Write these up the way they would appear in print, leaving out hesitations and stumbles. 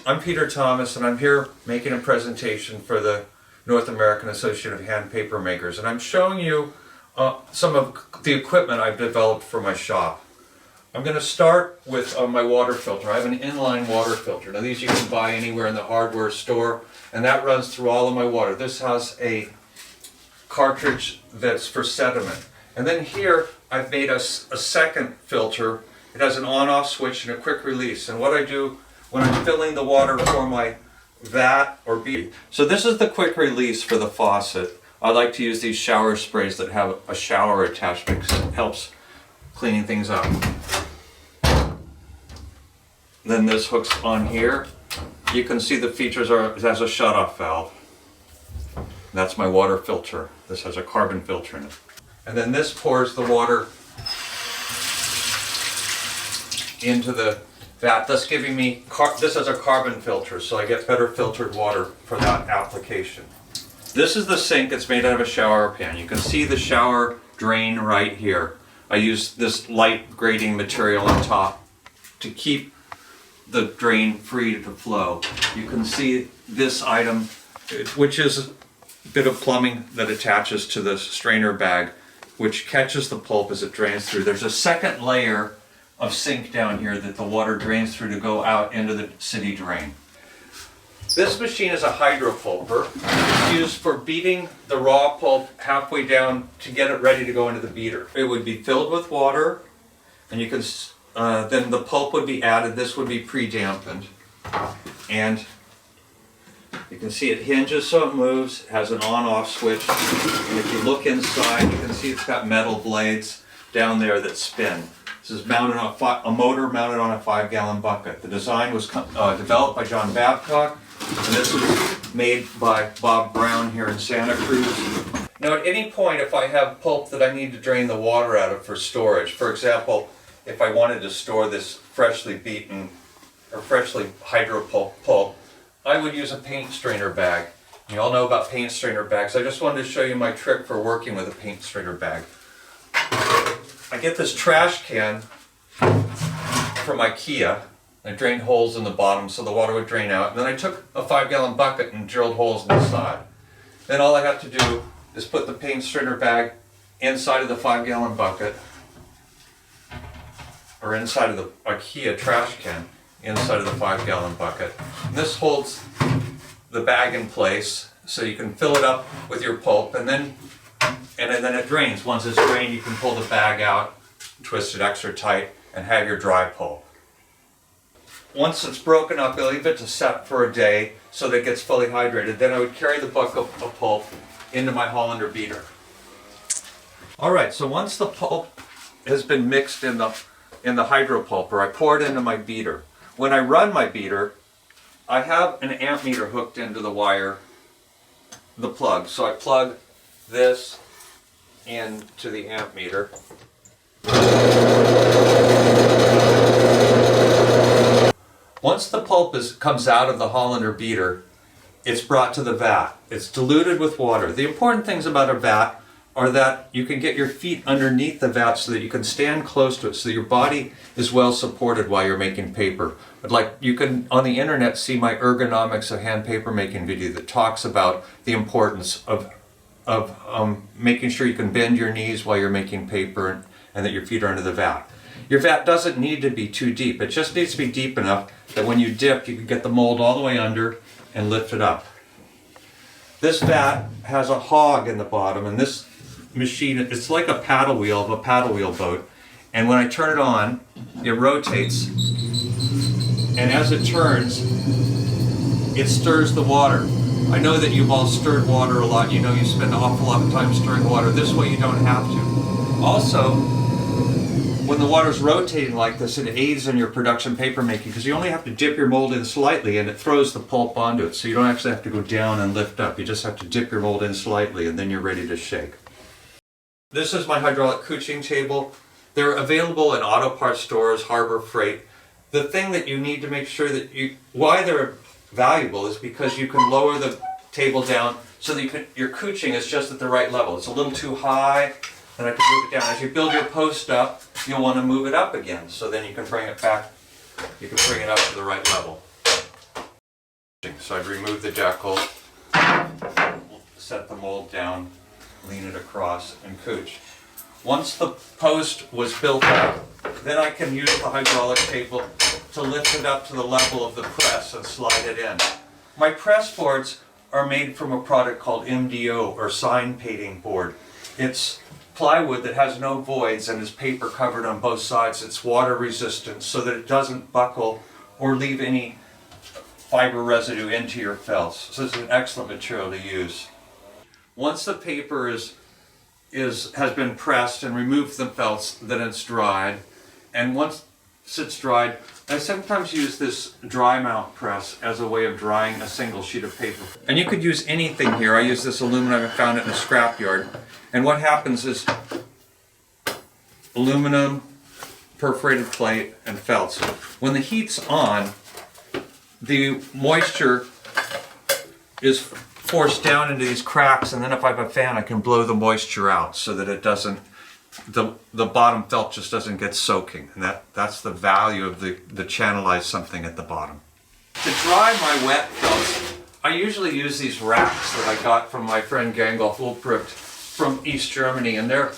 I'm Peter Thomas, and I'm here making a presentation for the North American Association of Hand Paper Makers, and I'm showing you some of the equipment I've developed for my shop. I'm going to start with my water filter. I have an inline water filter. Now these you can buy anywhere in the hardware store, and that runs through all of my water. This has a cartridge that's for sediment. And then here I've made a second filter. It has an on-off switch and a quick release. And what I do when I'm filling the water for my vat or beaker. So this is the quick release for the faucet. I like to use these shower sprays that have a shower attachment because it helps cleaning things up. Then this hooks on here. You can see the features are, it has a shut-off valve. That's my water filter. This has a carbon filter in it. And then this pours the water into the vat, thus giving me, this is a carbon filter, so I get better filtered water for that application. This is the sink. It's made out of a shower pan. You can see the shower drain right here. I use this light grading material on top to keep the drain free to flow. You can see this item, which is a bit of plumbing that attaches to the strainer bag, which catches the pulp as it drains through. There's a second layer of sink down here that the water drains through to go out into the city drain. This machine is a hydropulper. It's used for beating the raw pulp halfway down to get it ready to go into the beater. It would be filled with water, and you can then the pulp would be added. This would be pre-dampened, and you can see it hinges so it moves. It has an on-off switch, and if you look inside, you can see it's got metal blades down there that spin. This is mounted on a motor mounted on a 5-gallon bucket. The design was developed by John Babcock, and this was made by Bob Brown here in Santa Cruz. Now at any point, if I have pulp that I need to drain the water out of for storage, for example, if I wanted to store this freshly beaten or freshly hydropulp, I would use a paint strainer bag. You all know about paint strainer bags. I just wanted to show you my trick for working with a paint strainer bag. I get this trash can from IKEA. I drained holes in the bottom so the water would drain out. And then I took a 5-gallon bucket and drilled holes in the side. Then all I have to do is put the paint strainer bag inside of the 5-gallon bucket, or inside of the IKEA trash can, inside of the 5-gallon bucket. And this holds the bag in place so you can fill it up with your pulp, and then it drains. Once it's drained, you can pull the bag out, twist it extra tight, and have your dry pulp. Once it's broken up, I leave it to set for a day so that it gets fully hydrated. Then I would carry the bucket of pulp into my Hollander beater. Alright, so once the pulp has been mixed in the hydropulper, I pour it into my beater. When I run my beater, I have an amp meter hooked into the wire, the plug. So I plug this into the amp meter. Once the pulp comes out of the Hollander beater, it's brought to the vat. It's diluted with water. The important things about a vat are that you can get your feet underneath the vat so that you can stand close to it, so that your body is well supported while you're making paper. But like you can on the internet see my ergonomics of hand paper making video that talks about the importance of making sure you can bend your knees while you're making paper and that your feet are under the vat. Your vat doesn't need to be too deep. It just needs to be deep enough that when you dip, you can get the mold all the way under and lift it up. This vat has a hog in the bottom, and this machine, it's like a paddle wheel of a paddle wheel boat. And when I turn it on, it rotates, and as it turns, it stirs the water. I know that you've all stirred water a lot. You know you spend an awful lot of time stirring water. This way you don't have to. Also, when the water's rotating like this, it aids in your production paper making because you only have to dip your mold in slightly and it throws the pulp onto it. So you don't actually have to go down and lift up. You just have to dip your mold in slightly and then you're ready to shake. This is my hydraulic cooching table. They're available in auto parts stores, Harbor Freight. The thing that you need to make sure that why they're valuable is because you can lower the table down so that your cooching is just at the right level. It's a little too high, and I can move it down. As you build your post up, you'll want to move it up again, so then you can bring it back, you can bring it up to the right level. So I'd remove the decal, set the mold down, lean it across, and couch. Once the post was built up, then I can use the hydraulic table to lift it up to the level of the press and slide it in. My press boards are made from a product called MDO, or sign painting board. It's plywood that has no voids and is paper covered on both sides. It's water resistant so that it doesn't buckle or leave any fiber residue into your felts. So it's an excellent material to use. Once the paper has been pressed and removed from the felts, then it's dried. And once it's dried, I sometimes use this dry mount press as a way of drying a single sheet of paper. And you could use anything here. I use this aluminum, I found it in a scrapyard. And what happens is aluminum, perforated plate, and felts. When the heat's on, the moisture is forced down into these cracks, and then if I have a fan, I can blow the moisture out so that it doesn't, the bottom felt just doesn't get soaking. And that's the value of the channelized something at the bottom. To dry my wet felts, I usually use these racks that I got from my friend Gangolf Ulbricht from East Germany, and they're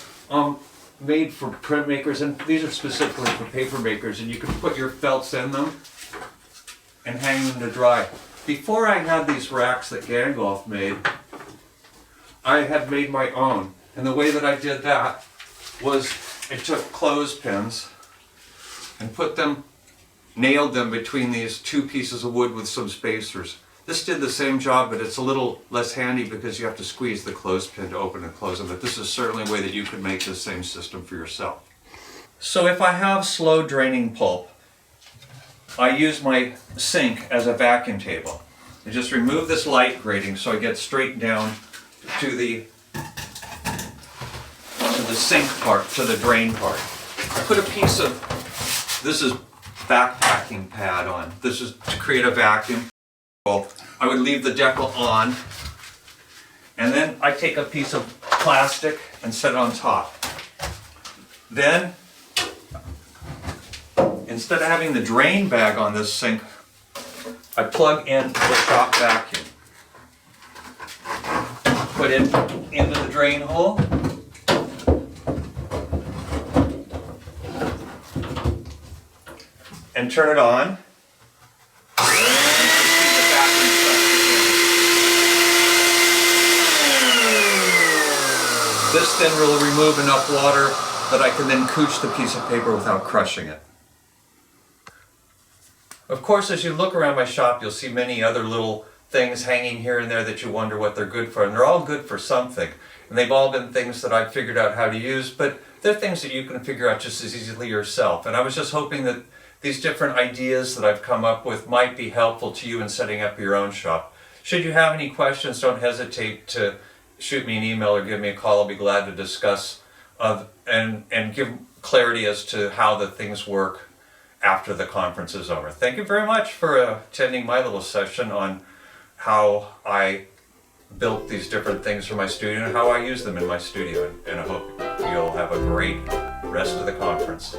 made for print makers, and these are specifically for paper makers, and you can put your felts in them and hang them to dry. Before I had these racks that Gangolf made, I had made my own, and the way that I did that was I took clothespins and nailed them between these two pieces of wood with some spacers. This did the same job, but it's a little less handy because you have to squeeze the clothespin to open and close them. But this is certainly a way that you could make the same system for yourself. So if I have slow draining pulp, I use my sink as a vacuum table. I just remove this light grating so I get straight down to the sink part, to the drain part. I put a piece of, this is backpacking pad on. This is to create a vacuum. I would leave the decal on, and then I take a piece of plastic and set it on top. Then, instead of having the drain bag on this sink, I plug in the shop vacuum. Put it into the drain hole. And turn it on. This then will remove enough water that I can then couch the piece of paper without crushing it. Of course, as you look around my shop, you'll see many other little things hanging here and there that you wonder what they're good for. And they're all good for something. And they've all been things that I've figured out how to use, but they're things that you can figure out just as easily yourself. And I was just hoping that these different ideas that I've come up with might be helpful to you in setting up your own shop. Should you have any questions, don't hesitate to shoot me an email or give me a call. I'll be glad to discuss and give clarity as to how the things work after the conference is over. Thank you very much for attending my little session on how I built these different things for my studio and how I use them in my studio. And I hope you'll have a great rest of the conference.